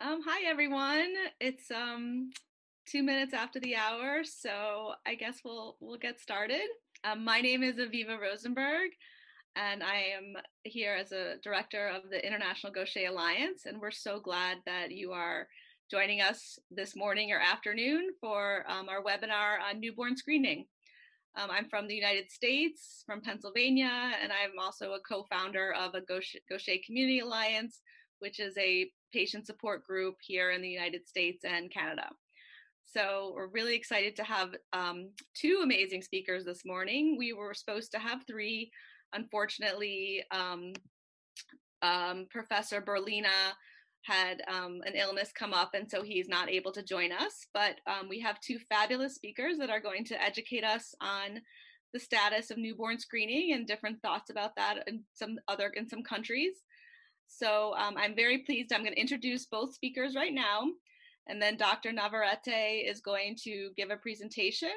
Hi everyone. It's 2 minutes after the hour, so I guess we'll get started. My name is Aviva Rosenberg, and I am here as a director of the International Gaucher Alliance, and we're so glad that you are joining us this morning or afternoon for our webinar on newborn screening. I'm from the United States, from Pennsylvania, and I'm also a co-founder of a Gaucher Community Alliance, which is a patient support group here in the United States and Canada. So we're really excited to have two amazing speakers this morning. We were supposed to have three. Unfortunately, Professor Berlina had an illness come up, and so he's not able to join us. But we have two fabulous speakers that are going to educate us on the status of newborn screening and different thoughts about that in some countries. So I'm very pleased. I'm going to introduce both speakers right now, and then Dr. Navarrete is going to give a presentation,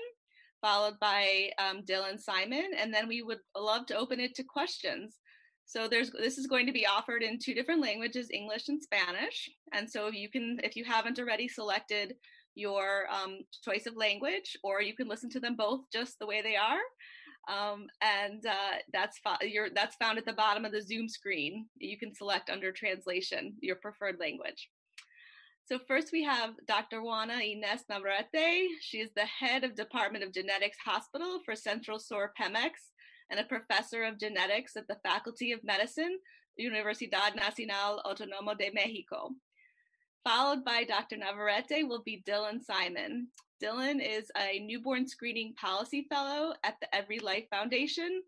followed by Dylan Simon, and then we would love to open it to questions. So this is going to be offered in two different languages, English and Spanish. And so if you haven't already selected your choice of language, or you can listen to them both just the way they are. That's found at the bottom of the Zoom screen. You can select under translation your preferred language. So first we have Dr. Juana Inés Navarrete. She is the head of Department of Genetics Hospital for Central Sur PEMEX and a professor of genetics at the Faculty of Medicine, Universidad Nacional, autónoma de México. Followed by Dr. Navarrete will be Dylan Simon. Dylan is a newborn screening policy fellow at the Everylife Foundation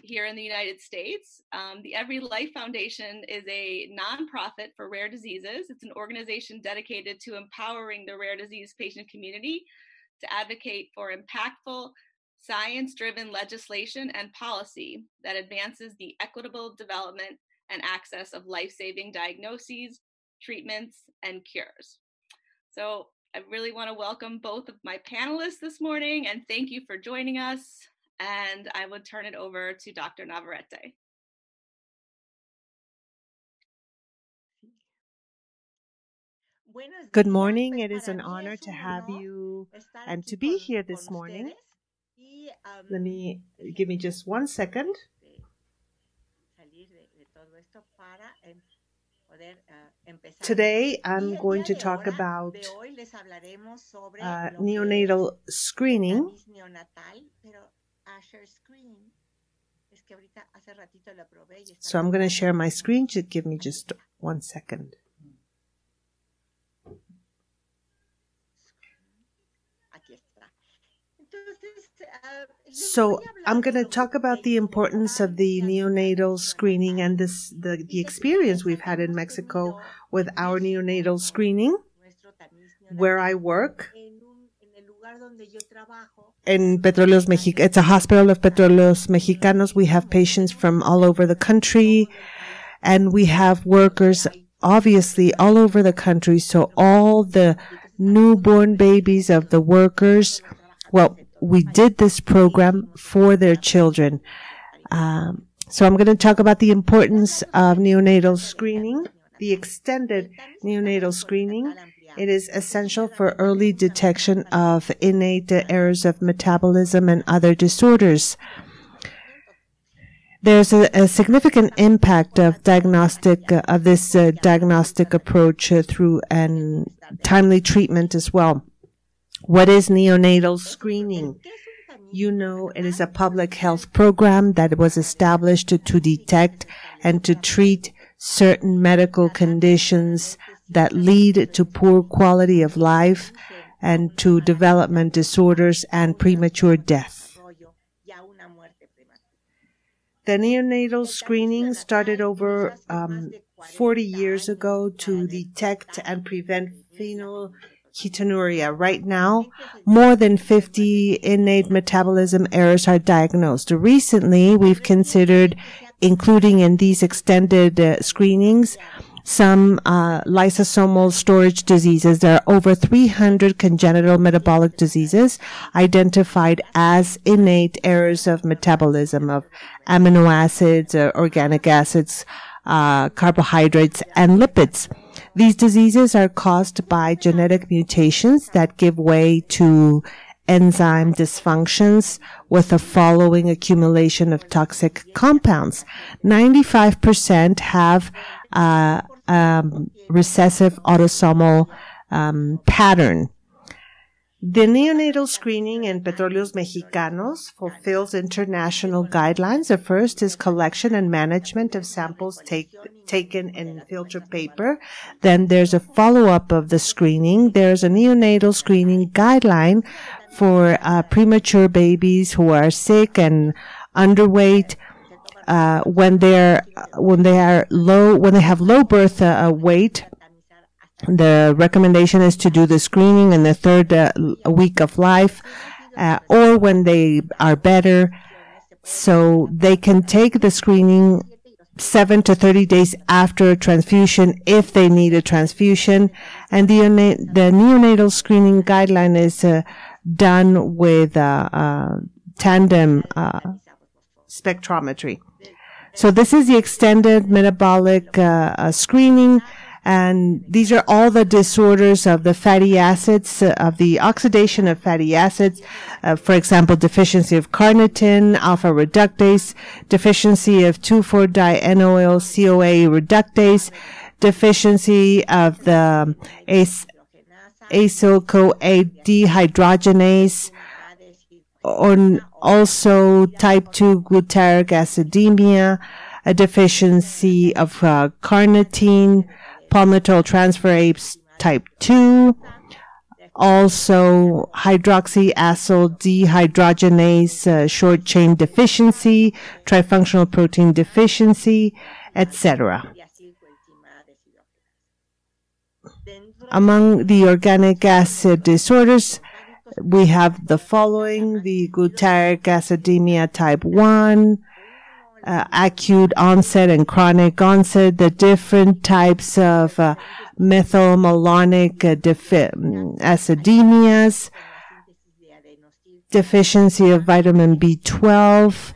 here in the United States. The Everylife Foundation is a nonprofit for rare diseases. It's an organization dedicated to empowering the rare disease patient community to advocate for impactful, science-driven legislation and policy that advances the equitable development and access of life-saving diagnoses, treatments, and cures. So I really want to welcome both of my panelists this morning, and thank you for joining us. And I would turn it over to Dr. Navarrete. Good morning. It is an honor to have you and to be here this morning. Give me just 1 second. Today, I'm going to talk about neonatal screening. So I'm going to share my screen. Just give me just 1 second. So I'm going to talk about the importance of the neonatal screening and the experience we've had in Mexico with our neonatal screening, where I work. In Petróleos Mexicanos, it's a hospital of Petróleos Mexicanos. We have patients from all over the country, and we have workers, obviously, all over the country. So all the newborn babies of the workers, well, we did this program for their children. So I'm going to talk about the importance of neonatal screening, the extended neonatal screening. It is essential for early detection of innate errors of metabolism and other disorders. There's a significant impact of this diagnostic approach through and timely treatment as well. What is neonatal screening? You know, it is a public health program that was established to detect and to treat certain medical conditions that lead to poor quality of life and to development disorders and premature death. The neonatal screening started over 40 years ago to detect and prevent phenylketonuria. Right now, more than 50 innate metabolism errors are diagnosed. Recently, we've considered including in these extended screenings some lysosomal storage diseases. There are over 300 congenital metabolic diseases identified as innate errors of metabolism of amino acids, organic acids, carbohydrates, and lipids. These diseases are caused by genetic mutations that give way to enzyme dysfunctions with the following accumulation of toxic compounds. 95% have recessive autosomal pattern. The neonatal screening in Petróleos Mexicanos fulfills international guidelines. The first is collection and management of samples taken in filter paper. Then there's a follow-up of the screening. There's a neonatal screening guideline for premature babies who are sick and underweight. When they have low birth weight, the recommendation is to do the screening in the third week of life, or when they are better. So they can take the screening 7 to 30 days after a transfusion if they need a transfusion. And the neonatal screening guideline is done with tandem spectrometry. So this is the extended metabolic screening. And these are all the disorders of the fatty acids, of the oxidation of fatty acids. For example, deficiency of carnitine, alpha reductase, deficiency of 2,4-dienoyl-CoA reductase, deficiency of the acyl-CoA dehydrogenase, or also type 2 glutaric acidemia, a deficiency of carnitine, palmitoyl transferase type 2, also hydroxyacyl dehydrogenase short chain deficiency, trifunctional protein deficiency, etc. Among the organic acid disorders, we have the following: the glutaric acidemia type 1, acute onset and chronic onset, the different types of methylmalonic acidemias, deficiency of vitamin B12,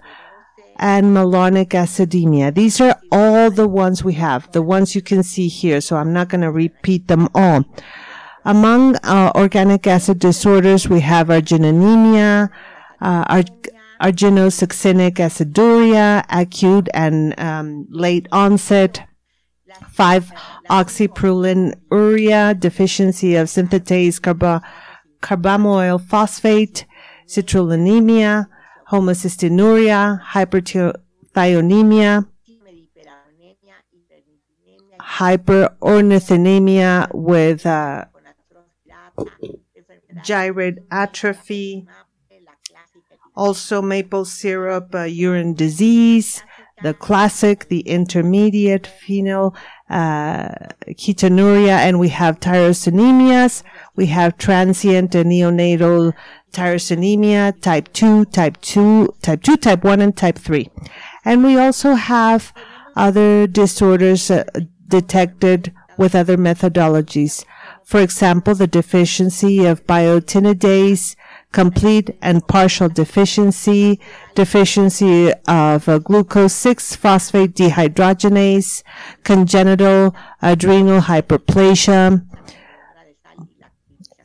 and malonic acidemia. These are all the ones we have, the ones you can see here, so I'm not going to repeat them all. Among organic acid disorders, we have argininemia, arginosuccinic aciduria, acute and late onset, 5-oxyprolinuria, deficiency of synthetase carbamoyl phosphate, citrullinemia, homocystinuria, hyperthionemia, hyperornithinemia with gyrate atrophy, also maple syrup urine disease, the classic, the intermediate phenylketonuria, and we have tyrosinemia. We have transient and neonatal tyrosinemia, type 2, type 1, and type 3. And we also have other disorders detected with other methodologies. For example, the deficiency of biotinidase, complete and partial deficiency, deficiency of glucose 6-phosphate dehydrogenase, congenital adrenal hyperplasia,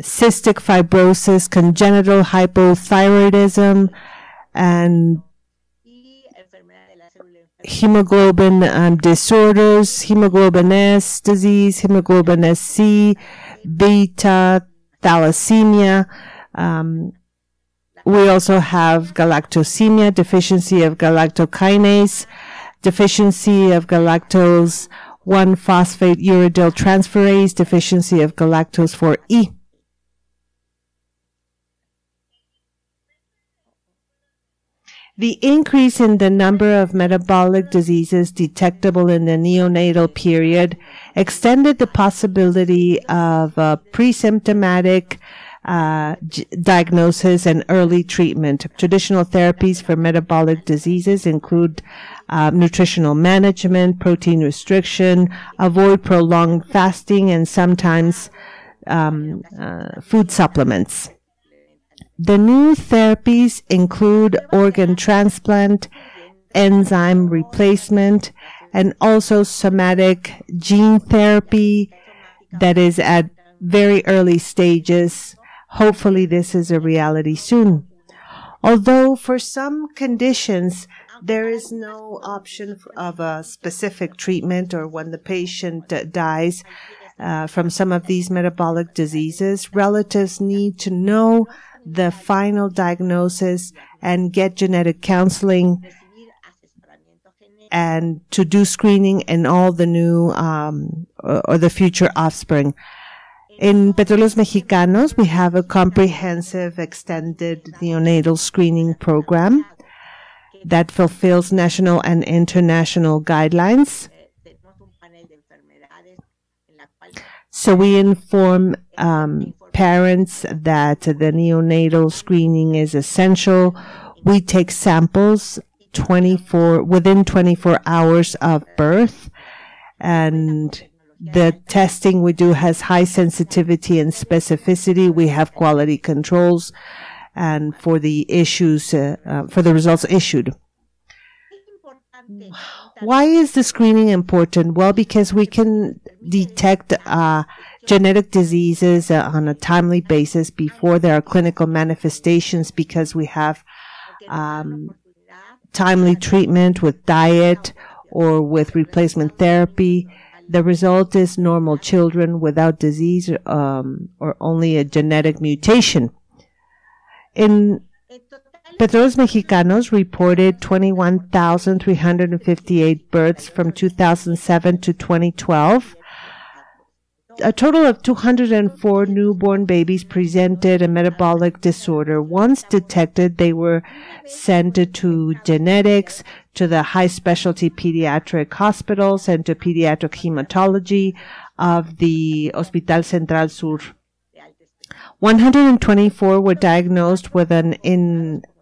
cystic fibrosis, congenital hypothyroidism, and hemoglobin disorders, hemoglobin S disease, hemoglobin SC, beta thalassemia. We also have galactosemia, deficiency of galactokinase, deficiency of galactose 1-phosphate uridyl transferase, deficiency of galactose 4E. The increase in the number of metabolic diseases detectable in the neonatal period extended the possibility of pre-symptomatic diagnosis and early treatment. Traditional therapies for metabolic diseases include nutritional management, protein restriction, avoid prolonged fasting, and sometimes food supplements. The new therapies include organ transplant, enzyme replacement, and also somatic gene therapy, that is at very early stages. Hopefully this is a reality soon. Although for some conditions, there is no option of a specific treatment, or when the patient dies from some of these metabolic diseases, relatives need to know the final diagnosis and get genetic counseling and to do screening in all the new or the future offspring. In Petróleos Mexicanos, we have a comprehensive extended neonatal screening program that fulfills national and international guidelines. So we inform parents that the neonatal screening is essential. We take samples within 24 hours of birth, and the testing we do has high sensitivity and specificity. We have quality controls and for the results issued. Why is the screening important? Well, because we can detect genetic diseases on a timely basis before there are clinical manifestations, because we have timely treatment with diet or with replacement therapy. The result is normal children without disease or only a genetic mutation. In Petróleos Mexicanos reported 21,358 births from 2007 to 2012. A total of 204 newborn babies presented a metabolic disorder. Once detected, they were sent to genetics, to the high specialty pediatric hospitals, and to pediatric hematology of the Hospital Central Sur. 124 were diagnosed with an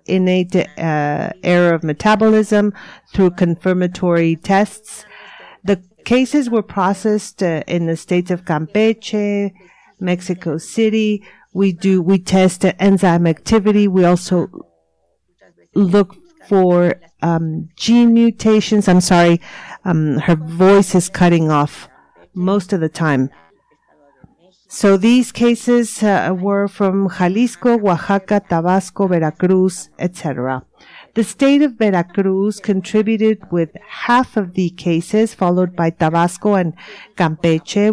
innate error of metabolism through confirmatory tests. The cases were processed in the states of Campeche, Mexico City. We test enzyme activity. We also look for gene mutations. I'm sorry, her voice is cutting off most of the time. So these cases were from Jalisco, Oaxaca, Tabasco, Veracruz, etc. The state of Veracruz contributed with half of the cases, followed by Tabasco and Campeche.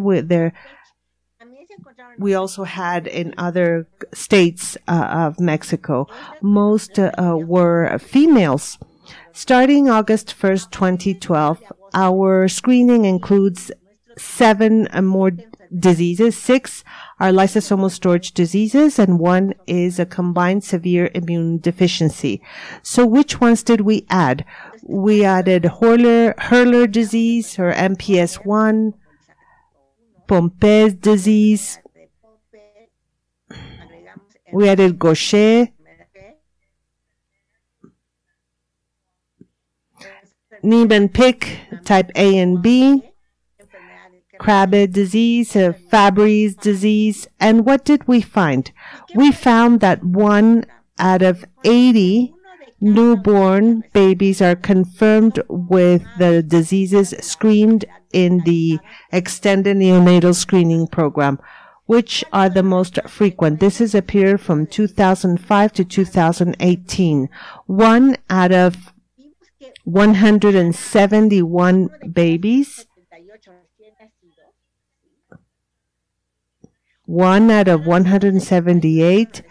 We also had in other states of Mexico. Most were females. Starting August 1st, 2012, our screening includes 7 more diseases. 6 are lysosomal storage diseases, and 1 is a combined severe immune deficiency. So which ones did we add? We added Hurler disease, or MPS 1, Pompe's disease. We added Gaucher, Niemann-Pick type A and B, Krabbe disease, Fabry's disease. And what did we find? We found that 1 out of 80 newborn babies are confirmed with the diseases screened in the extended neonatal screening program. Which are the most frequent? This is a period from 2005 to 2018. 1 out of 171 babies. 1 out of 178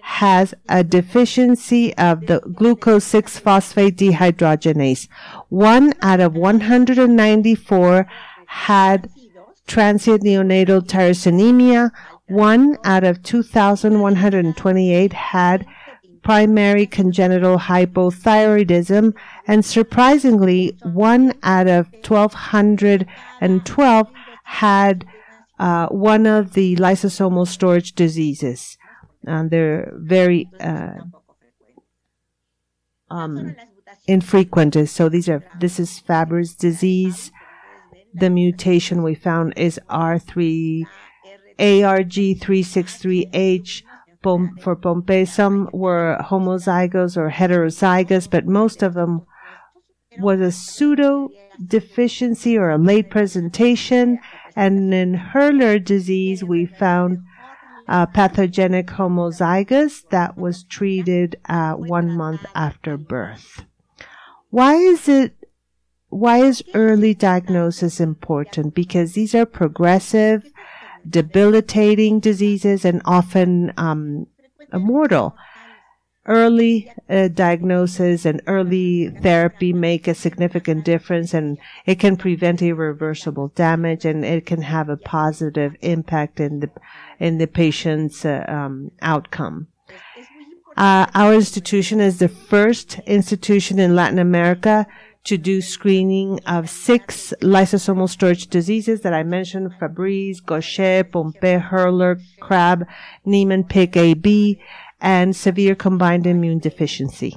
has a deficiency of the glucose 6-phosphate dehydrogenase. 1 out of 194 had transient neonatal tyrosinemia. 1 out of 2,128 had primary congenital hypothyroidism, and surprisingly, 1 out of 1,212 had one of the lysosomal storage diseases. They're very infrequent. So this is Fabry's disease. The mutation we found is ARG363H for Pompe. Some were homozygous or heterozygous, but most of them was a pseudo deficiency or a late presentation. And in Hurler disease, we found pathogenic homozygous that was treated 1 month after birth. Why is early diagnosis important? Because these are progressive, debilitating diseases and often mortal. Early diagnosis and early therapy make a significant difference, and it can prevent irreversible damage, and it can have a positive impact in the patient's outcome. Our institution is the first institution in Latin America to do screening of 6 lysosomal storage diseases that I mentioned: Fabry's, Gaucher, Pompe, Hurler, Crab, Niemann-Pick AB, and severe combined immune deficiency.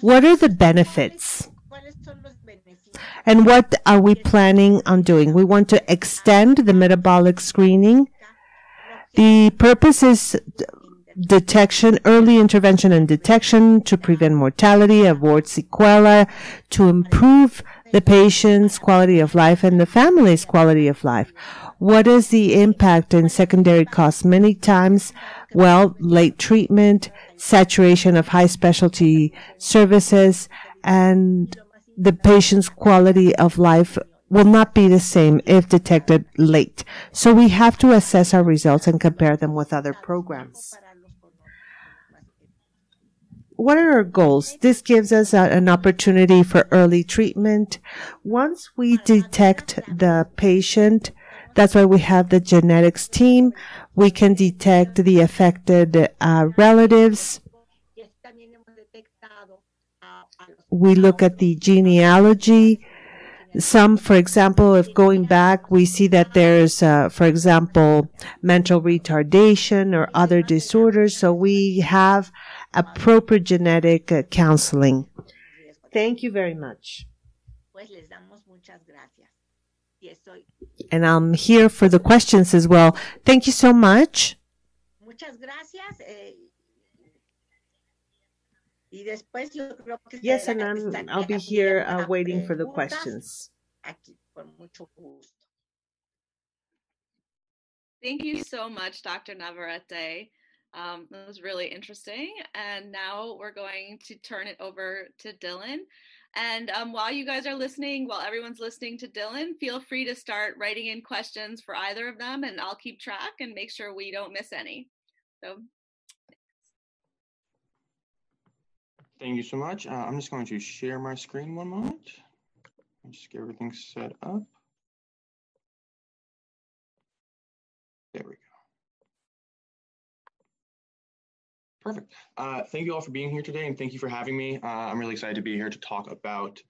What are the benefits? And what are we planning on doing? We want to extend the metabolic screening. The purpose is detection, early intervention and detection to prevent mortality, avoid sequelae, to improve the patient's quality of life and the family's quality of life. What is the impact in secondary costs? Many times, late treatment, saturation of high specialty services, and the patient's quality of life will not be the same if detected late. So we have to assess our results and compare them with other programs. What are our goals? This gives us an opportunity for early treatment. Once we detect the patient, that's why we have the genetics team. We can detect the affected relatives. We look at the genealogy. Some, for example, if going back, we see that there's, for example, mental retardation or other disorders. So we have appropriate genetic counseling. Thank you very much. And I'm here for the questions as well. Thank you so much. Yes, and I'll be here waiting for the questions. Thank you so much, Dr. Navarrete. That was really interesting. And now we're going to turn it over to Dylan. And while you guys are listening, while everyone's listening to Dylan, feel free to start writing in questions for either of them, and I'll keep track and make sure we don't miss any. So. Thank you so much. I'm just going to share my screen one moment. Just get everything set up. There we go. Perfect. Thank you all for being here today, and thank you for having me. I'm really excited to be here to talk about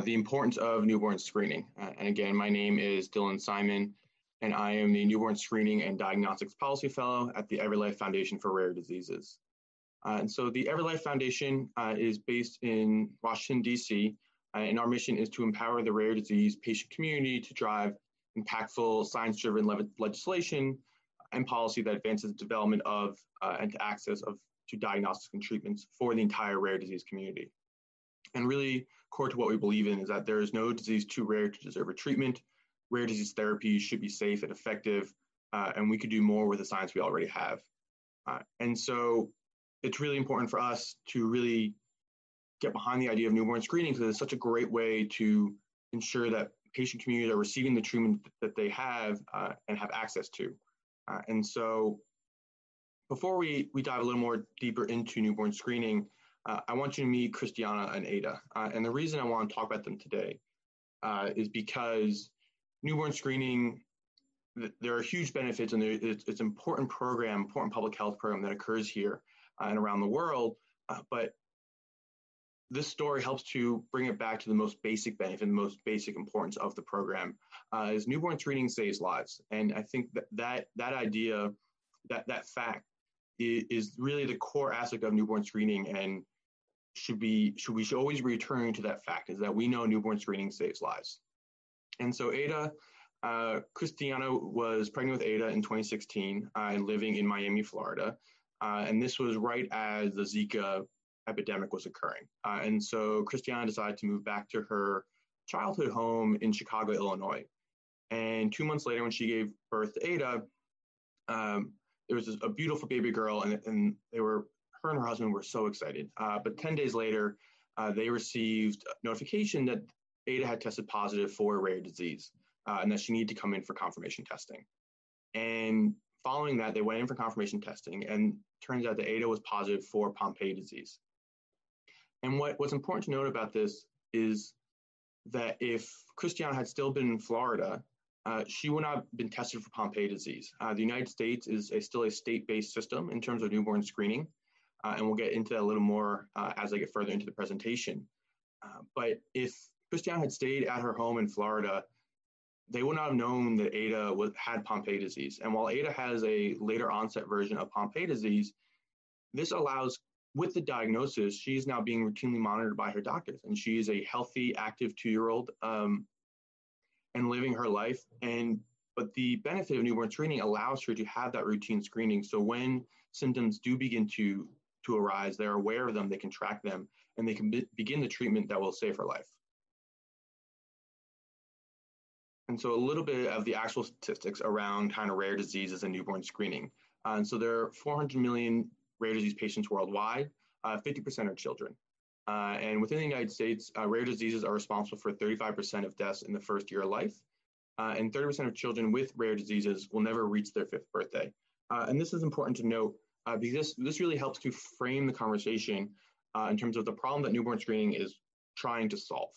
the importance of newborn screening. And again, my name is Dylan Simon, and I am the Newborn Screening and Diagnostics Policy Fellow at the Everylife Foundation for Rare Diseases. And so the Everylife Foundation is based in Washington, D.C., and our mission is to empower the rare disease patient community to drive impactful science-driven legislation and policy that advances the development of and access to diagnostics and treatments for the entire rare disease community. And really core to what we believe in is that there is no disease too rare to deserve a treatment. Rare disease therapies should be safe and effective, and we could do more with the science we already have. And so it's really important for us to really get behind the idea of newborn screening, because it's such a great way to ensure that patient communities are receiving the treatment that they have and have access to. And so before we dive a little more deeper into newborn screening, I want you to meet Christiana and Ada. And the reason I want to talk about them today is because newborn screening, there are huge benefits, and it's an important program, important public health program that occurs here and around the world. But this story helps to bring it back to the most basic benefit, the most basic importance of the program, is newborn screening saves lives. And I think that idea, that fact is really the core aspect of newborn screening, and we should always return to that fact, is that we know newborn screening saves lives. And so Ada, Christiana was pregnant with Ada in 2016 and living in Miami, Florida. And this was right as the Zika epidemic was occurring. And so Christiana decided to move back to her childhood home in Chicago, Illinois. And 2 months later, when she gave birth to Ada, there was a beautiful baby girl, and her and her husband were so excited. But 10 days later, they received notification that Ada had tested positive for a rare disease, and that she needed to come in for confirmation testing. And following that, they went in for confirmation testing, and turns out that Ada was positive for Pompe disease. And what's important to note about this is that if Christiana had still been in Florida, she would not have been tested for Pompe disease. The United States is still a state-based system in terms of newborn screening, and we'll get into that a little more as I get further into the presentation. But if Christiana had stayed at her home in Florida, they would not have known that Ada had Pompe disease. And while Ada has a later onset version of Pompe disease, this allows, with the diagnosis, she is now being routinely monitored by her doctors, and she is a healthy, active 2-year-old and living her life. But the benefit of newborn screening allows her to have that routine screening. So when symptoms do begin to arise, they're aware of them, they can track them, and they can begin the treatment that will save her life. And so a little bit of the actual statistics around kind of rare diseases and newborn screening. And so there are 400 million rare disease patients worldwide, 50% are children. And within the United States, rare diseases are responsible for 35% of deaths in the first year of life. And 30% of children with rare diseases will never reach their 5th birthday. And this is important to note because this really helps to frame the conversation in terms of the problem that newborn screening is trying to solve.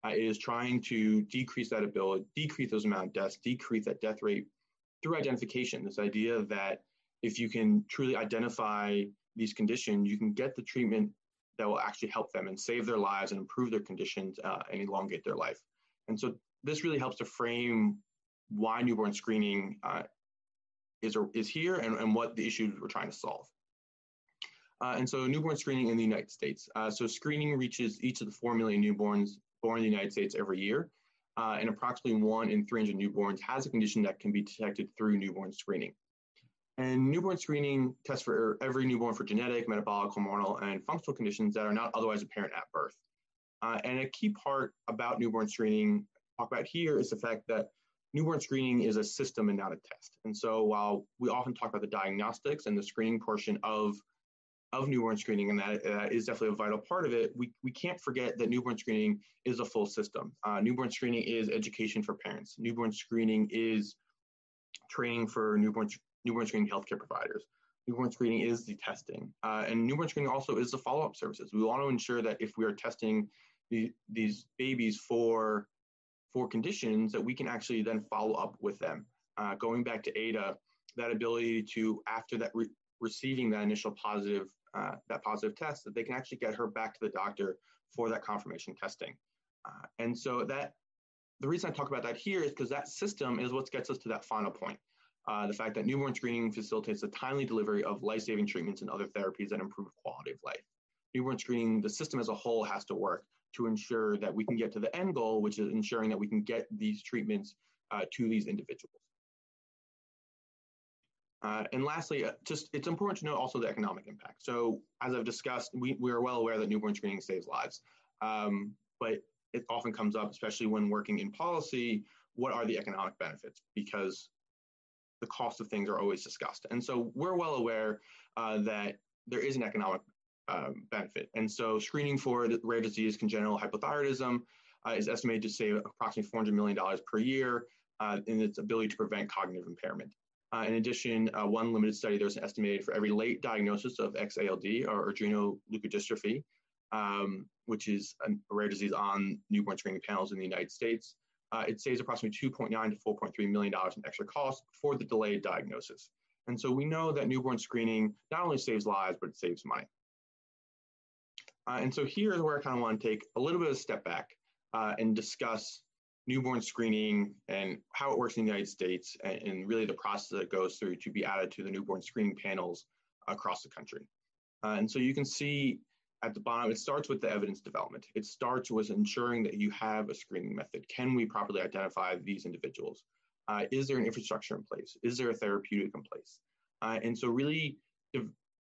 It is trying to decrease that ability, decrease those amount of deaths, decrease that death rate through identification. This idea that if you can truly identify these conditions, you can get the treatment that will actually help them and save their lives and improve their conditions and elongate their life. And so this really helps to frame why newborn screening is here and what the issues we're trying to solve. And so newborn screening in the United States. So screening reaches each of the 4 million newborns born in the United States every year. And approximately 1 in 300 newborns has a condition that can be detected through newborn screening. And newborn screening tests for every newborn for genetic, metabolic, hormonal, and functional conditions that are not otherwise apparent at birth. And a key part about newborn screening, talk about here, is the fact that newborn screening is a system and not a test. And so while we often talk about the diagnostics and the screening portion of newborn screening, and that is definitely a vital part of it, we can't forget that newborn screening is a full system. Newborn screening is education for parents. Newborn screening is training for newborn screening healthcare providers. Newborn screening is the testing. And newborn screening also is the follow-up services. We want to ensure that if we are testing these babies for conditions, that we can actually then follow up with them. Going back to Ada, that ability to, after that receiving that initial positive test, that they can actually get her back to the doctor for that confirmation testing. And so the reason I talk about that here is because that system is what gets us to that final point. The fact that newborn screening facilitates the timely delivery of life-saving treatments and other therapies that improve quality of life. Newborn screening, the system as a whole has to work to ensure that we can get to the end goal, which is ensuring that we can get these treatments to these individuals. And lastly, it's important to note also the economic impact. So as I've discussed, we are well aware that newborn screening saves lives, but it often comes up, especially when working in policy, what are the economic benefits? Because the cost of things are always discussed. And so we're well aware that there is an economic benefit. And so screening for the rare disease, congenital hypothyroidism, is estimated to save approximately $400 million per year in its ability to prevent cognitive impairment. In addition, one limited study, there's an estimated for every late diagnosis of XALD or adrenoleukodystrophy, which is a rare disease on newborn screening panels in the United States. It saves approximately $2.9 to $4.3 million in extra costs for the delayed diagnosis. And so we know that newborn screening not only saves lives, but it saves money. And so here is where I kind of want to take a little bit of a step back and discuss newborn screening and how it works in the United States and really the process that it goes through to be added to the newborn screening panels across the country. And so you can see at the bottom, it starts with the evidence development. It starts with ensuring that you have a screening method. Can we properly identify these individuals? Is there an infrastructure in place? Is there a therapeutic in place? And so really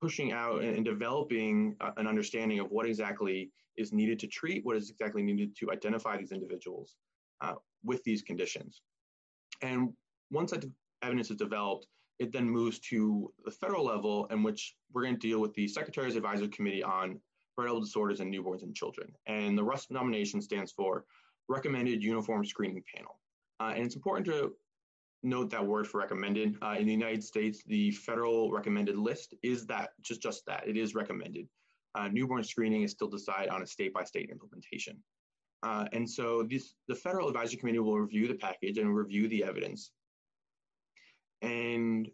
pushing out and developing an understanding of what exactly is needed to treat, what is exactly needed to identify these individuals with these conditions. And once that evidence is developed, it then moves to the federal level, in which we're going to deal with the Secretary's Advisory Committee on Heritable Disorders in Newborns and Children. And the RUSP nomination stands for Recommended Uniform Screening Panel. And it's important to note that word for recommended. In the United States, the federal recommended list is that, just that, it is recommended. Newborn screening is still decided on a state-by-state implementation. And so the Federal Advisory Committee will review the package and review the evidence. And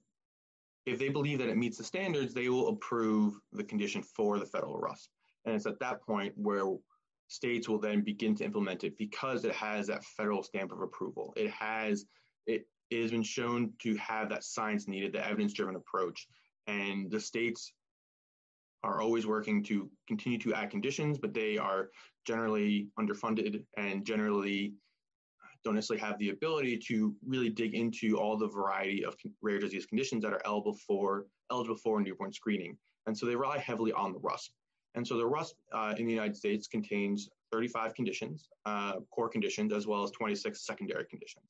if they believe that it meets the standards, they will approve the condition for the federal RUSP. And it's at that point where states will then begin to implement it, because it has that federal stamp of approval. It has been shown to have that science needed, the evidence-driven approach. And the states are always working to continue to add conditions, but they are generally underfunded and generally don't necessarily have the ability to really dig into all the variety of rare disease conditions that are eligible for newborn screening. And so they rely heavily on the RUSP. And so the RUSP in the United States contains 35 conditions, core conditions, as well as 26 secondary conditions.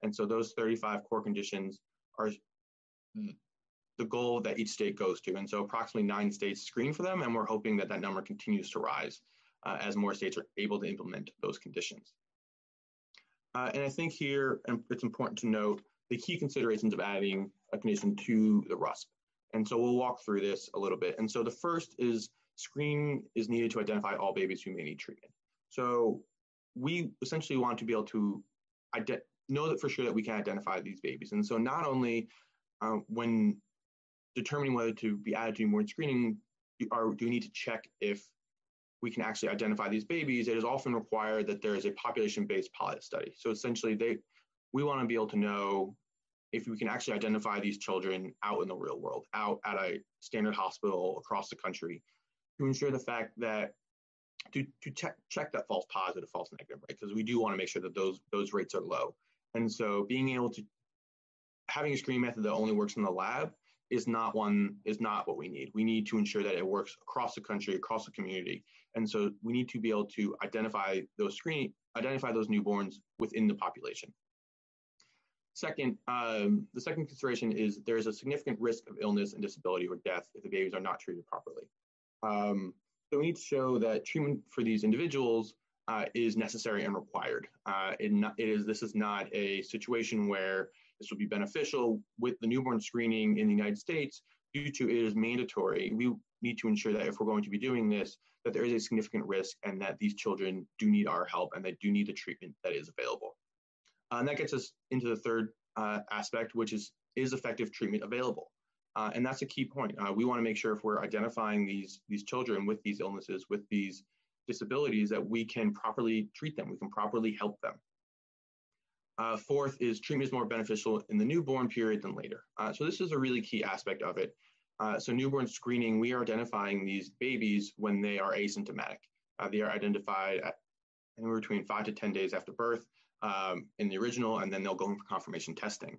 And so those 35 core conditions are the goal that each state goes to. And so approximately 9 states screen for them, and we're hoping that that number continues to rise as more states are able to implement those conditions. And I think here, it's important to note the key considerations of adding a condition to the RUSP. And so we'll walk through this a little bit. And so the first is screening is needed to identify all babies who may need treatment. So we essentially want to be able to know that for sure that we can identify these babies. And so not only when determining whether to be added to newborn screening, do we need to check if we can actually identify these babies, it is often required that there is a population-based pilot study. So essentially, we want to be able to know if we can actually identify these children out in the real world, out at a standard hospital across the country, to ensure the fact that, to check that false positive, false negative, right? Because we do want to make sure that those rates are low. And so being able to, having a screening method that only works in the lab is not what we need. We need to ensure that it works across the country, across the community. And so we need to be able to identify those newborns within the population. Second, the second consideration is there is a significant risk of illness and disability or death if the babies are not treated properly. So we need to show that treatment for these individuals is necessary and required. This is not a situation where this will be beneficial with the newborn screening in the United States due to it is mandatory. We need to ensure that if we're going to be doing this, that there is a significant risk and that these children do need our help and they do need the treatment that is available. And that gets us into the third aspect, which is effective treatment available? And that's a key point. We want to make sure if we're identifying these children with these illnesses, with these disabilities, that we can properly treat them, we can properly help them. Fourth is treatment is more beneficial in the newborn period than later. So this is a really key aspect of it. So newborn screening, we are identifying these babies when they are asymptomatic. They are identified at anywhere between 5 to 10 days after birth in the original, and then they'll go in for confirmation testing.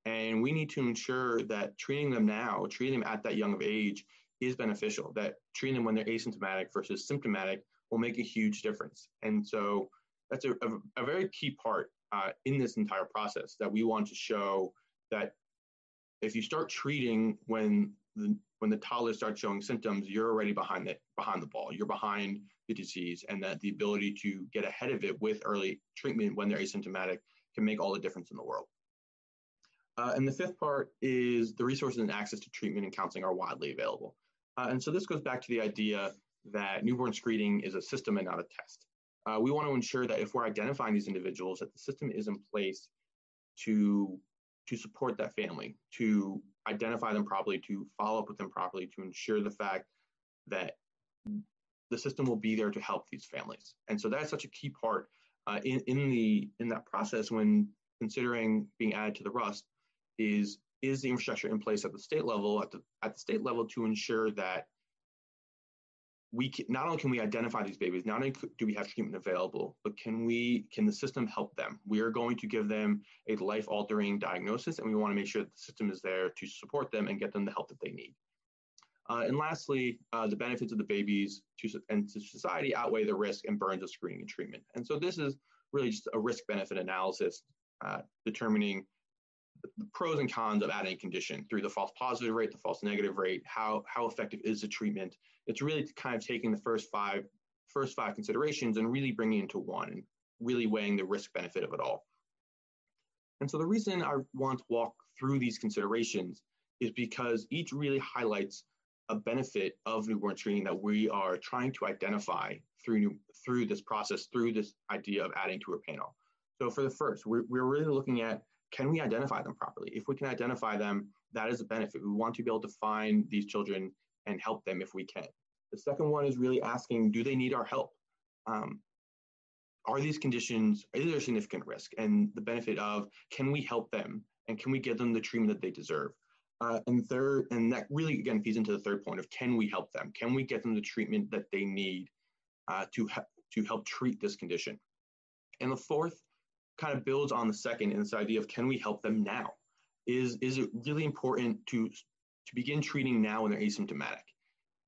And we need to ensure that treating them now, treating them at that young of age is beneficial, that treating them when they're asymptomatic versus symptomatic will make a huge difference. And so that's a very key part in this entire process, that we want to show that if you start treating when the toddler starts showing symptoms, you're already behind the ball, you're behind the disease, and that the ability to get ahead of it with early treatment when they're asymptomatic can make all the difference in the world. And the fifth part is the resources and access to treatment and counseling are widely available. And so this goes back to the idea that newborn screening is a system and not a test. We want to ensure that if we're identifying these individuals, that the system is in place to support that family, to identify them properly, to follow up with them properly, to ensure the fact that the system will be there to help these families. And so that's such a key part in that process when considering being added to the RUSP is the infrastructure in place at the state level, at the state level, to ensure that not only can we identify these babies, not only do we have treatment available, but can the system help them? We are going to give them a life-altering diagnosis, and we want to make sure that the system is there to support them and get them the help that they need. And lastly, the benefits of the babies and to society outweigh the risk and burdens of screening and treatment. And so this is really just a risk-benefit analysis determining the pros and cons of adding a condition through the false positive rate, the false negative rate, how effective is the treatment. It's really kind of taking the first five considerations and really bringing it into one and really weighing the risk benefit of it all. And so the reason I want to walk through these considerations is because each really highlights a benefit of newborn screening that we are trying to identify through this process, through this idea of adding to a panel. So for the first, we're really looking at, can we identify them properly? If we can identify them, that is a benefit. We want to be able to find these children and help them if we can. The second one is really asking, do they need our help? Are these conditions, is there significant risk? And the benefit of, can we help them? And can we give them the treatment that they deserve? And third, and that really, again, feeds into the third point of, can we help them? Can we get them the treatment that they need to help treat this condition? And the fourth kind of builds on the second in this idea of, can we help them now? Is it really important to begin treating now when they're asymptomatic?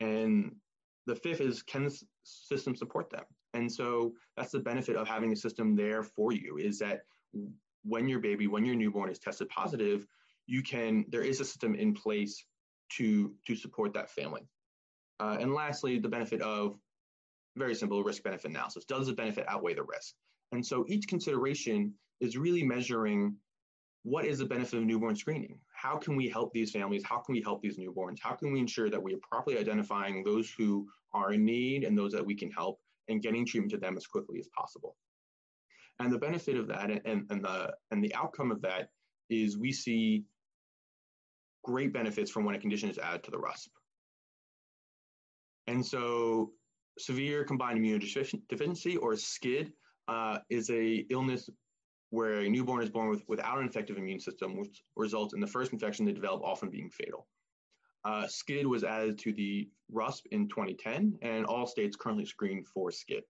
And the fifth is, can the system support them? And so that's the benefit of having a system there for you, is that when your newborn is tested positive, there is a system in place to support that family. And lastly, the benefit of, very simple, risk-benefit analysis. Does the benefit outweigh the risk? And so each consideration is really measuring, what is the benefit of newborn screening? How can we help these families? How can we help these newborns? How can we ensure that we are properly identifying those who are in need and those that we can help, and getting treatment to them as quickly as possible? And the benefit of that and the outcome of that is we see great benefits from when a condition is added to the RUSP. And so severe combined immunodeficiency, or SCID, is an illness where a newborn is born without an effective immune system, which results in the first infection they develop often being fatal. SCID was added to the RUSP in 2010, and all states currently screen for SCID.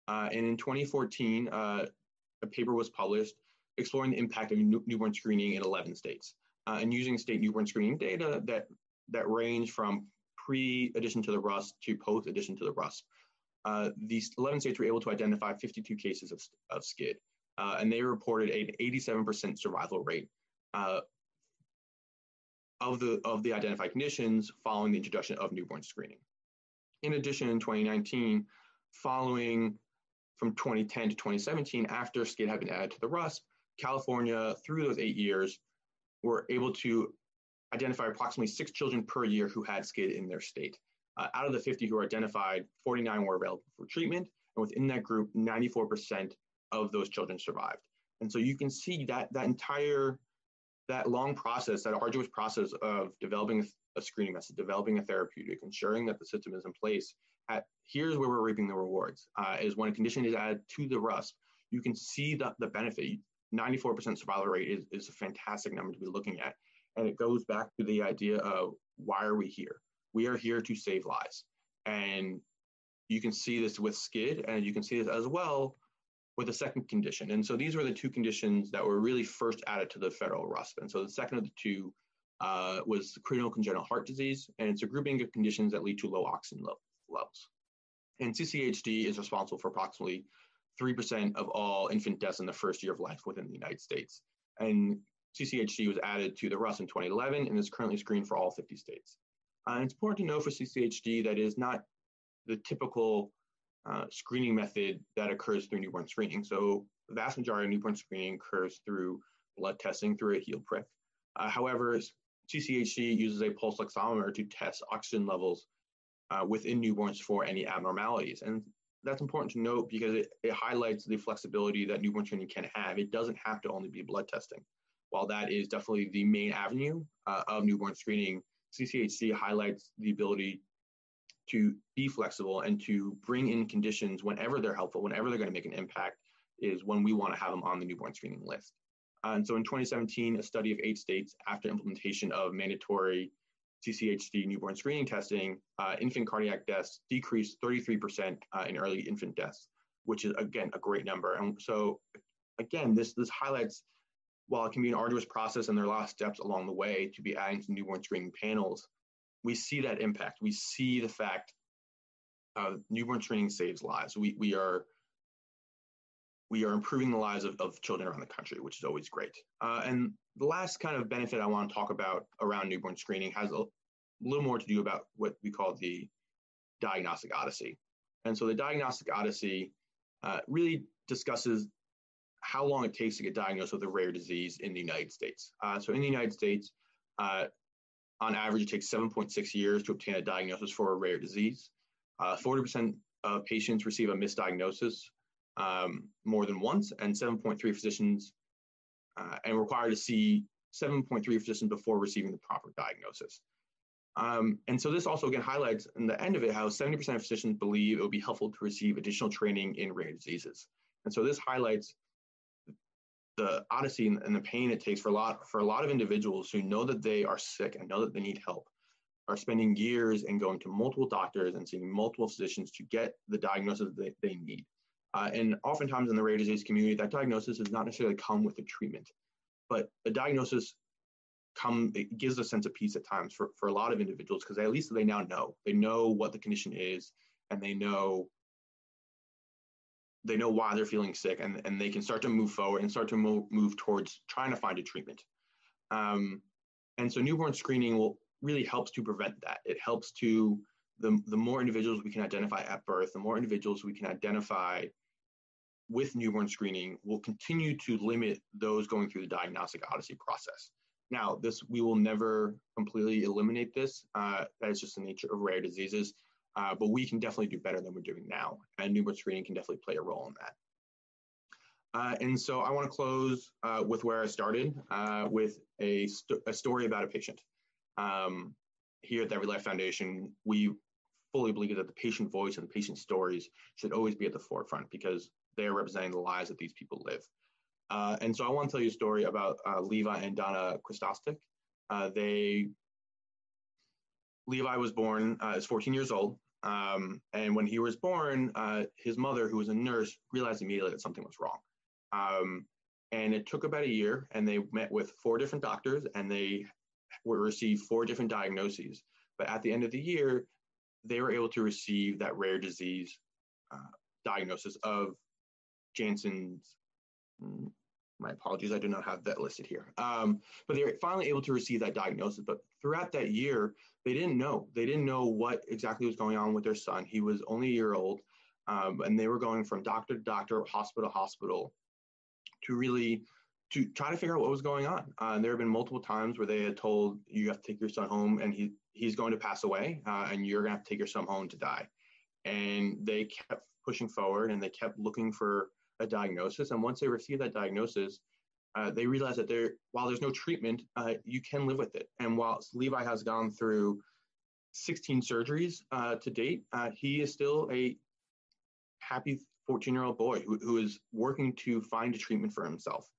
And in 2014, a paper was published exploring the impact of newborn screening in 11 states, and using state newborn screening data that range from pre-addition to the RUSP to post-addition to the RUSP. These 11 states were able to identify 52 cases of SCID, and they reported an 87% survival rate of the identified conditions following the introduction of newborn screening. In addition, in 2019, following from 2010 to 2017, after SCID had been added to the RUSP, California, through those 8 years, were able to identify approximately 6 children per year who had SCID in their state. Out of the 50 who were identified, 49 were available for treatment, and within that group, 94% of those children survived. And so you can see that long process, that arduous process of developing a screening method, developing a therapeutic, ensuring that the system is in place. Here's where we're reaping the rewards, is when a condition is added to the RUSP, you can see the benefit. 94% survival rate is a fantastic number to be looking at. And it goes back to the idea of, why are we here? We are here to save lives. And you can see this with SCID, and you can see this as well with a second condition. And so these were the two conditions that were really first added to the federal RUSP. And so the second of the two was cranial congenital heart disease, and it's a grouping of conditions that lead to low oxygen levels. And CCHD is responsible for approximately 3% of all infant deaths in the first year of life within the United States. And CCHD was added to the RUSP in 2011 and is currently screened for all 50 states. And it's important to know for CCHD that is not the typical screening method that occurs through newborn screening. So the vast majority of newborn screening occurs through blood testing through a heel prick. However, CCHD uses a pulse oximeter to test oxygen levels within newborns for any abnormalities. And that's important to note because it highlights the flexibility that newborn screening can have. It doesn't have to only be blood testing. While that is definitely the main avenue of newborn screening, CCHD highlights the ability to be flexible and to bring in conditions whenever they're helpful, whenever they're going to make an impact, is when we want to have them on the newborn screening list. And so in 2017, a study of 8 states after implementation of mandatory CCHD newborn screening testing, infant cardiac deaths decreased 33% in early infant deaths, which is, again, a great number. And so, again, this highlights, while it can be an arduous process and there are a lot of steps along the way to be adding to newborn screening panels, we see that impact. We see the fact newborn screening saves lives. We are improving the lives of children around the country, which is always great. And the last kind of benefit I want to talk about around newborn screening has a little more to do about what we call the diagnostic odyssey. And so the diagnostic odyssey really discusses how long it takes to get diagnosed with a rare disease in the United States. So in the United States, on average, it takes 7.6 years to obtain a diagnosis for a rare disease. 40% of patients receive a misdiagnosis more than once, and 7.3 physicians, and required to see 7.3 physicians before receiving the proper diagnosis. And so this also again highlights in the end of it how 70% of physicians believe it would be helpful to receive additional training in rare diseases. And so this highlights the odyssey and the pain it takes for a lot of individuals who know that they are sick and know that they need help, are spending years and going to multiple doctors and seeing multiple physicians to get the diagnosis they need. And oftentimes in the rare disease community, that diagnosis does not necessarily come with a treatment, but a diagnosis it gives a sense of peace at times for a lot of individuals, because at least they now know. They know what the condition is, and they know why they're feeling sick, and they can start to move forward and start to move towards trying to find a treatment. And so newborn screening really helps to prevent that. It helps to, the more individuals we can identify at birth, the more individuals we can identify with newborn screening will continue to limit those going through the diagnostic odyssey process. Now, we will never completely eliminate this. That is just the nature of rare diseases. But we can definitely do better than we're doing now, and newborn screening can definitely play a role in that. And so I want to close with where I started, with a story about a patient. Here at the Everylife Foundation, we fully believe that the patient voice and the patient stories should always be at the forefront, because they are representing the lives that these people live. And so I want to tell you a story about Levi and Donna Christostic. Levi was born as 14 years old. And when he was born, his mother, who was a nurse, realized immediately that something was wrong. And it took about a year, and they met with 4 different doctors, and they received 4 different diagnoses. But at the end of the year, they were able to receive that rare disease diagnosis of Jansen's. My apologies, I do not have that listed here. But they were finally able to receive that diagnosis. But throughout that year, they didn't know. They didn't know what exactly was going on with their son. He was only a year old, and they were going from doctor to doctor, hospital to hospital, to try to figure out what was going on. There have been multiple times where they had told, you have to take your son home, and he's going to pass away, and you're going to have to take your son home to die. And they kept pushing forward, and they kept looking for a diagnosis. And once they received that diagnosis, they realized that while there's no treatment, you can live with it. And while Levi has gone through 16 surgeries to date, he is still a happy 14-year-old boy who is working to find a treatment for himself.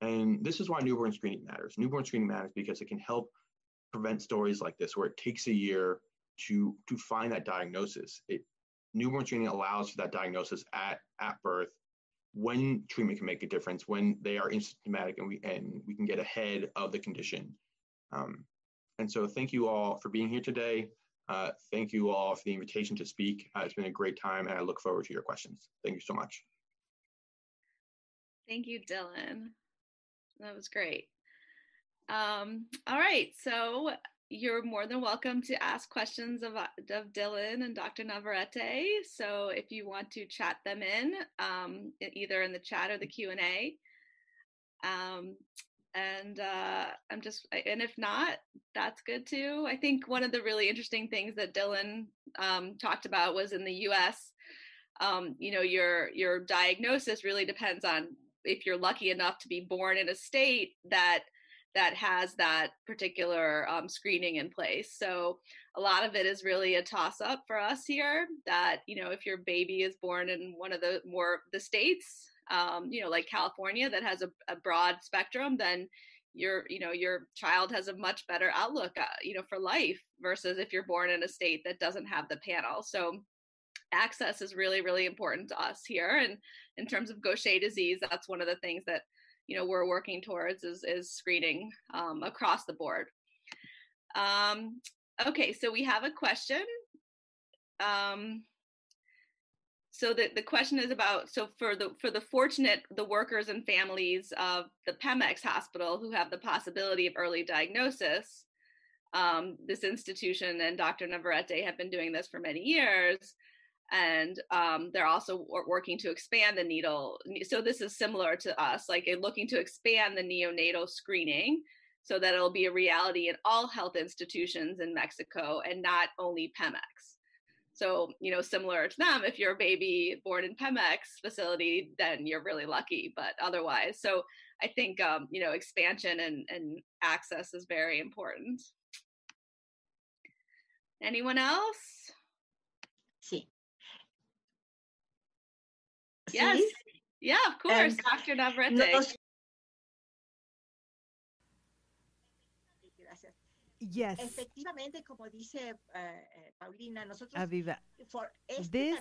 And this is why newborn screening matters. Newborn screening matters because it can help prevent stories like this, where it takes a year to find that diagnosis. Newborn screening allows for that diagnosis at birth, when treatment can make a difference, when they are asymptomatic, and we can get ahead of the condition. And so thank you all for being here today. Thank you all for the invitation to speak. It's been a great time, and I look forward to your questions. Thank you so much. Thank you, Dylan. That was great. All right, so you're more than welcome to ask questions of Dylan and Dr. Navarrete. So if you want to chat them in, either in the chat or the Q&A. And if not, that's good too. I think one of the really interesting things that Dylan talked about was in the US, your diagnosis really depends on if you're lucky enough to be born in a state that has that particular screening in place. So a lot of it is really a toss up for us here, that, if your baby is born in one of the states, like California, that has a broad spectrum, then your child has a much better outlook, for life, versus if you're born in a state that doesn't have the panel. So access is really, really important to us here. And in terms of Gaucher disease, that's one of the things that we're working towards is screening across the board. Okay, so we have a question. So the question is about, so for the fortunate, the workers and families of the PEMEX hospital who have the possibility of early diagnosis, this institution and Dr. Navarrete have been doing this for many years. And they're also working to expand the needle. So this is similar to us, like looking to expand the neonatal screening so that it'll be a reality in all health institutions in Mexico and not only PEMEX. So, similar to them, if you're a baby born in PEMEX facility, then you're really lucky, but otherwise. So I think, expansion and access is very important. Anyone else? Sí. Yes. ¿Sí? Yeah, of course, Dr. Navarrete. Gracias. Yes. Efectivamente, como dice Paulina, nosotros Aviva, this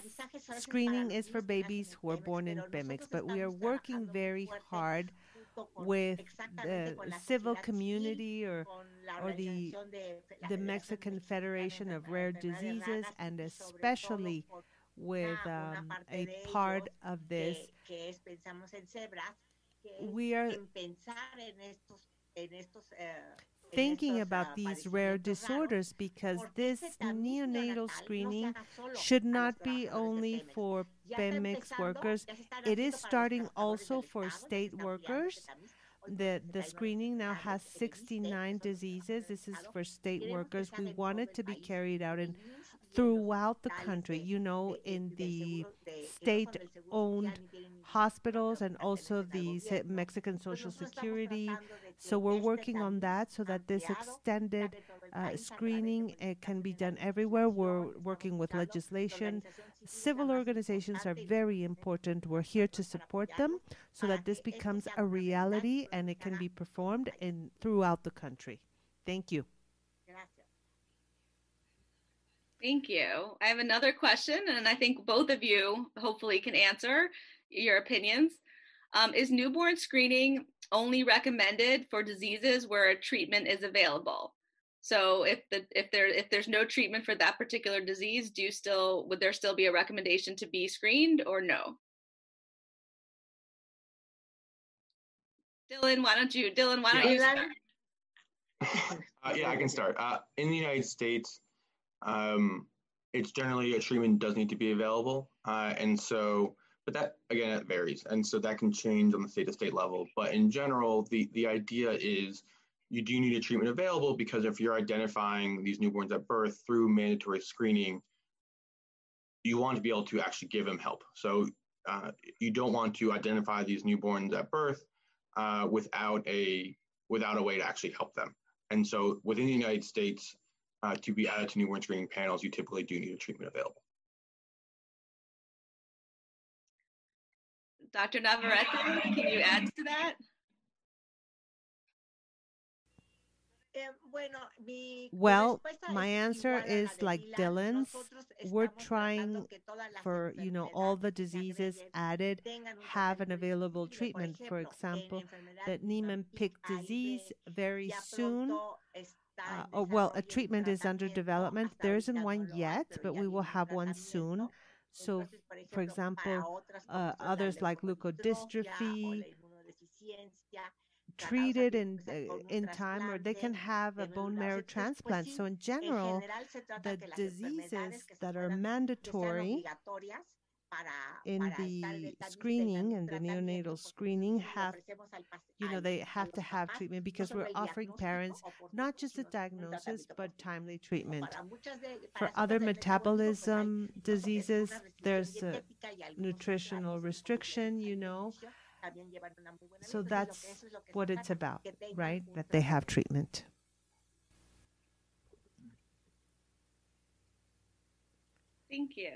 screening is for babies who are born in PEMEX, but we are working very hard with the civil community or the Mexican Federation of Rare Diseases, and especially with a part of this. We are thinking about these rare disorders because this neonatal screening should not be only for PEMEX workers. It is starting also for state workers. The screening now has 69 diseases. This is for state workers. We want it to be carried out throughout the country, in the state-owned hospitals and also the Mexican Social Security. So we're working on that so that this extended screening can be done everywhere. We're working with legislation. Civil organizations are very important. We're here to support them so that this becomes a reality and it can be performed throughout the country. Thank you. Thank you. I have another question, and I think both of you hopefully can answer your opinions. Is newborn screening only recommended for diseases where a treatment is available? So if there's no treatment for that particular disease, would there still be a recommendation to be screened or no? Dylan, why don't you start? Yeah, I can start. In the United States, it's generally a treatment does need to be available. But that, again, it varies. And so that can change on the state-to-state level. But in general, the idea is you do need a treatment available because if you're identifying these newborns at birth through mandatory screening, you want to be able to actually give them help. So you don't want to identify these newborns at birth without a way to actually help them. And so within the United States, to be added to newborn screening panels, you typically do need a treatment available. Dr. Navarrete, can you add to that? Well, my answer is like Dylan's. We're trying for, all the diseases added have an available treatment. For example, the Niemann-Pick disease very soon. A treatment is under development. There isn't one yet, but we will have one soon. So, for example, others like leukodystrophy, treated in time, or they can have a bone marrow transplant. So in general, the diseases that are mandatory in the screening and the neonatal screening have, they have to have treatment because we're offering parents not just a diagnosis, but timely treatment. For other metabolism diseases, there's a nutritional restriction, So that's what it's about, right? That they have treatment. Thank you.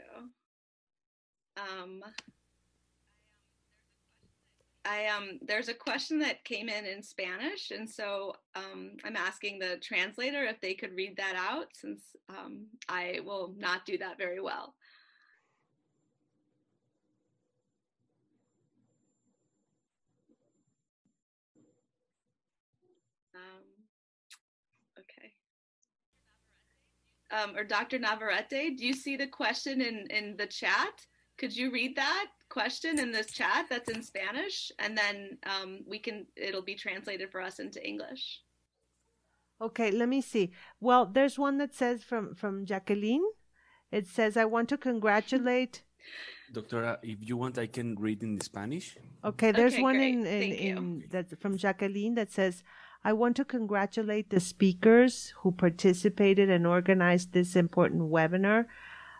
There's a question that came in Spanish, and so I'm asking the translator if they could read that out, since I will not do that very well. Okay. or Dr. Navarrete, do you see the question in the chat? Could you read that question in this chat that's in Spanish? And then it'll be translated for us into English. Okay, let me see. Well, there's one that says from Jacqueline. It says, I want to congratulate. Doctora, if you want, I can read in Spanish. Okay, there's Okay, one great. in that's from Jacqueline that says, I want to congratulate the speakers who participated and organized this important webinar.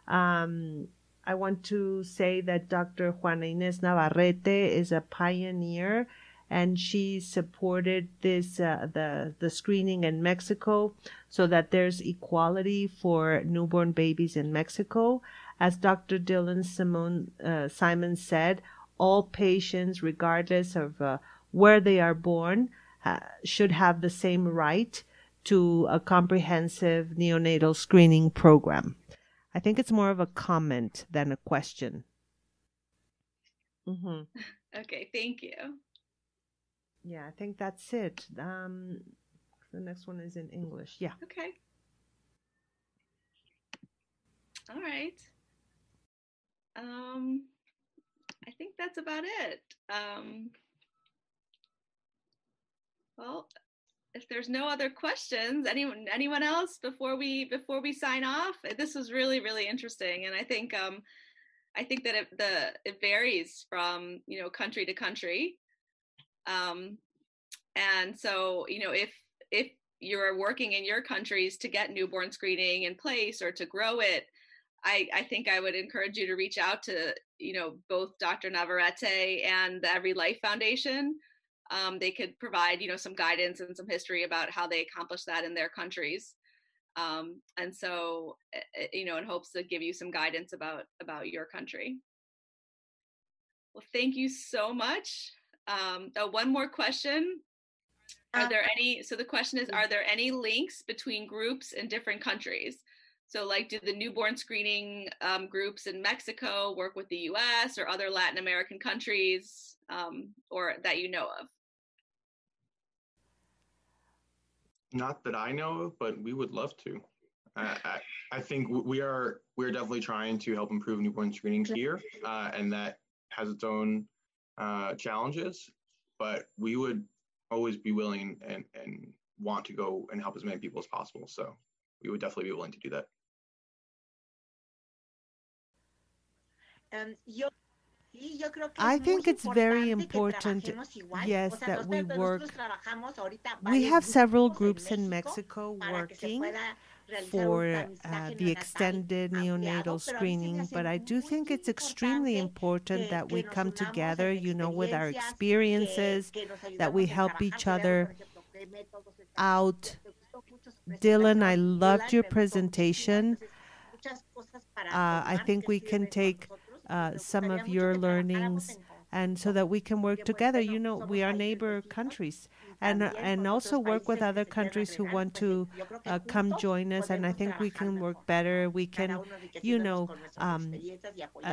I want to say that Dr. Juana Inés Navarrete is a pioneer, and she supported this the screening in Mexico so that there's equality for newborn babies in Mexico. As Dr. Dylan Simon said, all patients, regardless of where they are born, should have the same right to a comprehensive neonatal screening program. I think it's more of a comment than a question. Mm-hmm. Okay, thank you. Yeah, I think that's it. The next one is in English. Yeah. Okay. All right. I think that's about it. Well, if there's no other questions, anyone else before we sign off? This was really, really interesting, and I think that it varies from country to country, and so if you're working in your countries to get newborn screening in place or to grow it, I think I would encourage you to reach out to both Dr. Navarrete and the Everylife Foundation. They could provide some guidance and some history about how they accomplish that in their countries, and so in hopes to give you some guidance about your country. Well, thank you so much. One more question. Are there any? So the question is, are there any links between groups in different countries? So, like, do the newborn screening groups in Mexico work with the U.S. or other Latin American countries, or that you know of? Not that I know of, but we would love to. I think we're definitely trying to help improve newborn screening here, and that has its own challenges. But we would always be willing and want to go and help as many people as possible. So we would definitely be willing to do that. I think it's very important, yes, that we work. We have several groups in Mexico working for the extended neonatal screening, but I do think it's extremely important that we come together, with our experiences, that we help each other out. Dylan, I loved your presentation. I think we can take some of your learnings, and so that we can work together. We are neighbor countries, and also work with other countries who want to come join us. And I think we can work better. We can,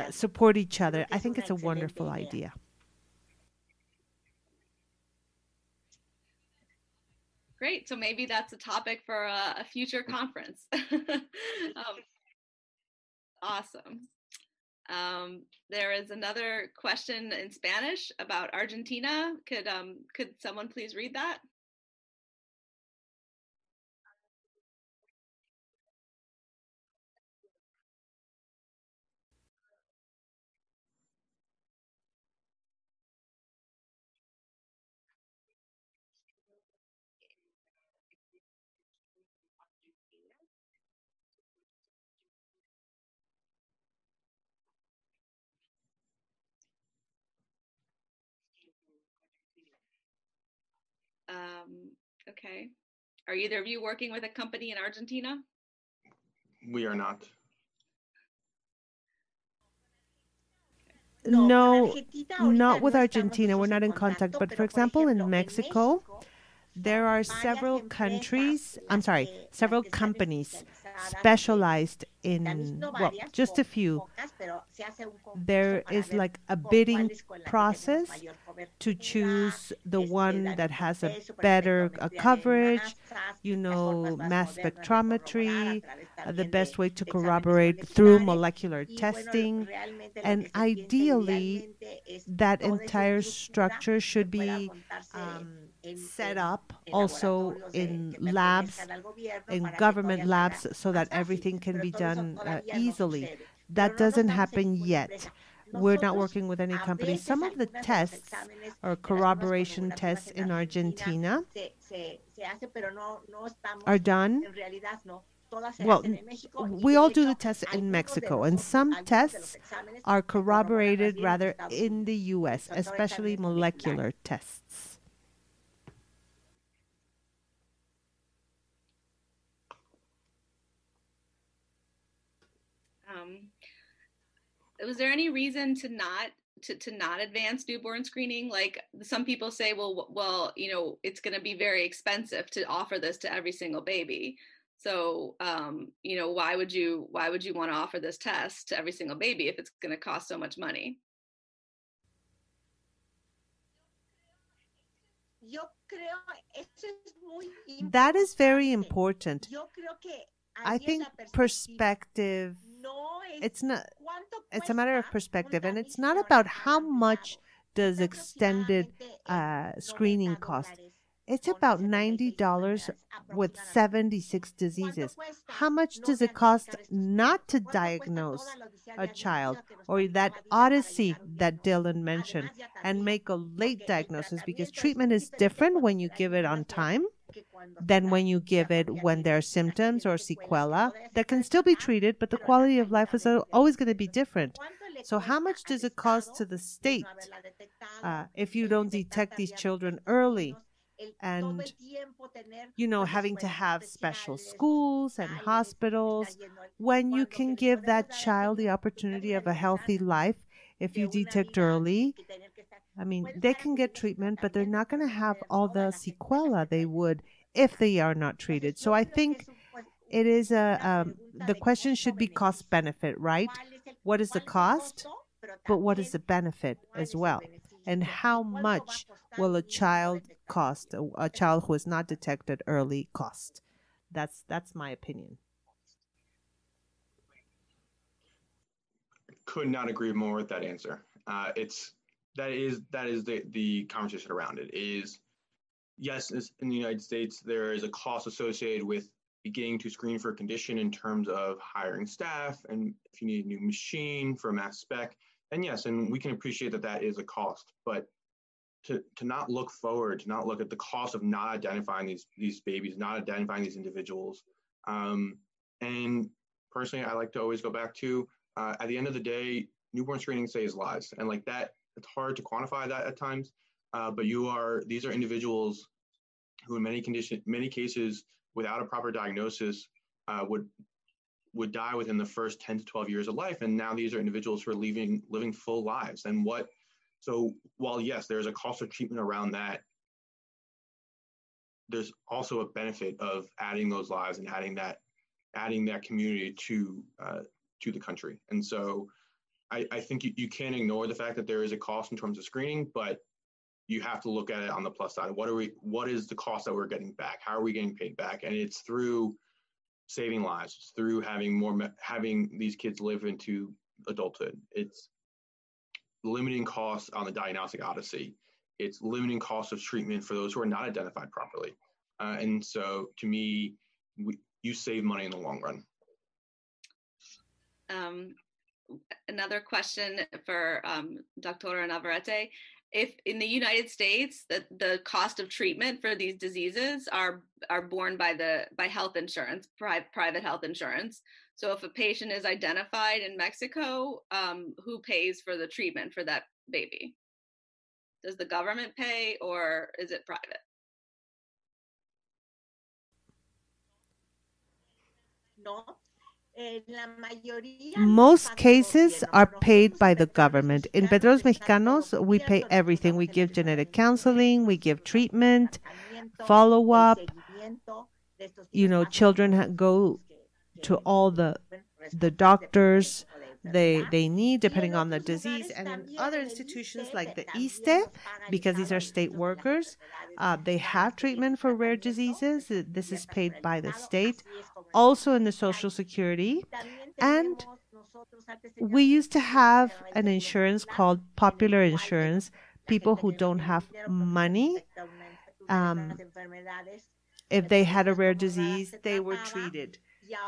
support each other. I think it's a wonderful idea. Great. So maybe that's a topic for a future conference. Awesome. There is another question in Spanish about Argentina. Could someone please read that? Okay. Are either of you working with a company in Argentina? We are not. No, not with Argentina. We're not in contact. But for example, in Mexico, there are several companies specialized in, well, just a few. There is like a bidding process to choose the one that has a better coverage, mass spectrometry, the best way to corroborate through molecular testing. And ideally, that entire structure should be set up also in labs, in government labs, so that everything can be done easily. That doesn't happen yet. We're not working with any company. Some of the tests or corroboration tests in Argentina are done. Well, we all do the tests in Mexico, and some tests are corroborated rather in the US, especially molecular tests. Was there any reason to not advance newborn screening? Like some people say, well, it's going to be very expensive to offer this to every single baby. So, why would you want to offer this test to every single baby if it's going to cost so much money? That is very important. I think perspective, it's a matter of perspective, and it's not about how much does extended screening cost. It's about $90 with 76 diseases. How much does it cost not to diagnose a child, or that odyssey that Dylan mentioned, and make a late diagnosis? Because treatment is different when you give it on time than when you give it when there are symptoms or sequela that can still be treated, but the quality of life is always going to be different. So how much does it cost to the state if you don't detect these children early? And, having to have special schools and hospitals, when you can give that child the opportunity of a healthy life if you detect early. I mean, they can get treatment, but they're not going to have all the sequela they would if they are not treated. So I think it is the question should be cost benefit, right? What is the cost? But what is the benefit as well? And how much will a child cost, a child who is not detected early cost? That's my opinion. Could not agree more with that answer. That is the conversation around it. Is yes, in the United States there is a cost associated with beginning to screen for a condition in terms of hiring staff, and if you need a new machine for a mass spec. And yes, and we can appreciate that is a cost, but to not look forward, to not look at the cost of not identifying these babies, not identifying these individuals. And personally, I like to always go back to, at the end of the day, newborn screening saves lives. And like that, it's hard to quantify that at times, but these are individuals who in many cases, without a proper diagnosis, would die within the first 10 to 12 years of life. And now these are individuals who are living full lives. And so while yes, there's a cost of treatment around that, there's also a benefit of adding those lives and adding that community to the country. And so I think you can't ignore the fact that there is a cost in terms of screening, but you have to look at it on the plus side. What is the cost that we're getting back? How are we getting paid back? And it's through saving lives. It's through having these kids live into adulthood. It's limiting costs on the diagnostic odyssey. It's limiting costs of treatment for those who are not identified properly. And so to me, you save money in the long run. Another question for Dr. Navarrete. If in the United States, the cost of treatment for these diseases are borne by health insurance, private health insurance. So if a patient is identified in Mexico, who pays for the treatment for that baby? Does the government pay, or is it private? No. Most cases are paid by the government. In Petróleos Mexicanos, we pay everything. We give genetic counseling, we give treatment, follow-up. Children go to all the doctors they need, depending on the disease. And in other institutions like the ISSSTE, because these are state workers, they have treatment for rare diseases. This is paid by the state, also in the Social Security. And we used to have an insurance called popular insurance. People who don't have money, if they had a rare disease, they were treated.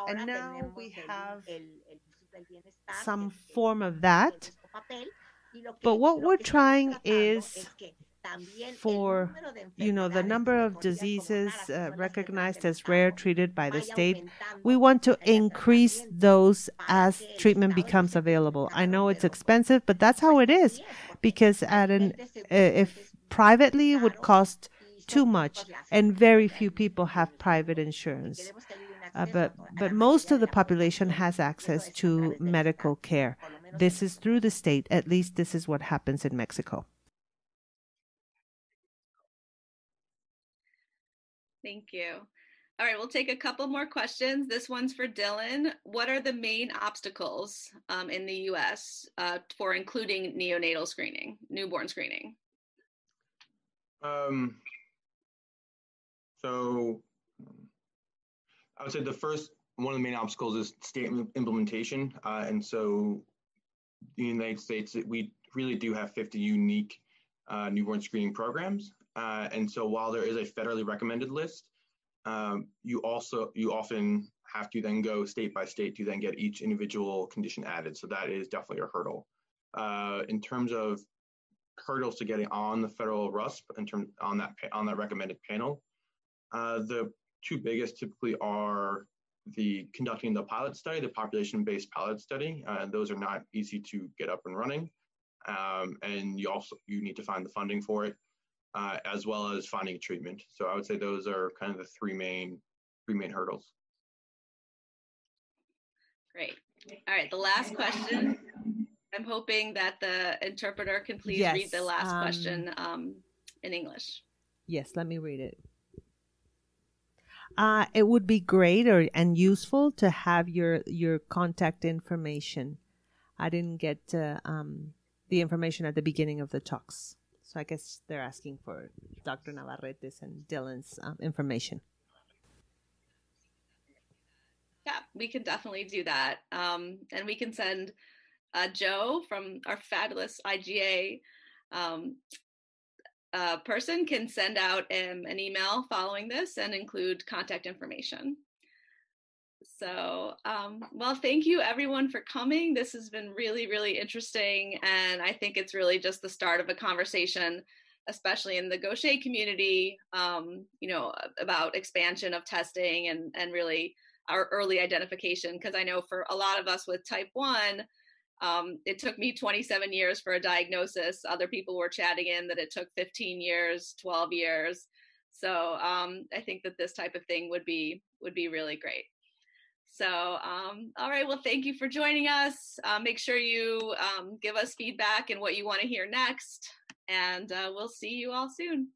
And now we have some form of that. But what we're trying is for, the number of diseases recognized as rare treated by the state, we want to increase those as treatment becomes available. I know it's expensive, but that's how it is, because if privately it would cost too much, and very few people have private insurance. But most of the population has access to medical care. This is through the state. At least this is what happens in Mexico. Thank you. All right, we'll take a couple more questions. This one's for Dylan. What are the main obstacles in the U.S. For including neonatal screening, newborn screening? So I would say one of the main obstacles is state implementation. And so in the United States, we really do have 50 unique newborn screening programs. And so while there is a federally recommended list, you often have to then go state by state to then get each individual condition added. So that is definitely a hurdle. In terms of hurdles to getting on the federal RUSP, on that recommended panel, the two biggest typically are conducting the pilot study, the population-based pilot study. Those are not easy to get up and running. And you need to find the funding for it, as well as finding a treatment. So I would say those are kind of the three main hurdles. Great. All right, the last question. I'm hoping that the interpreter can please read the last question in English. Yes, let me read it. It would be great and useful to have your contact information. I didn't get the information at the beginning of the talks. So I guess they're asking for Dr. Navarrete's and Dylan's information. Yeah, we can definitely do that. And we can send Joe from our fabulous IGA person can send out an email following this and include contact information. So, well, thank you everyone for coming. This has been really, really interesting. And I think it's really just the start of a conversation, especially in the Gaucher community, about expansion of testing and really our early identification. Because I know for a lot of us with type 1, it took me 27 years for a diagnosis. Other people were chatting in that it took 15 years, 12 years. So I think that this type of thing would be really great. So, all right, well, thank you for joining us. Make sure you give us feedback and what you want to hear next, and we'll see you all soon.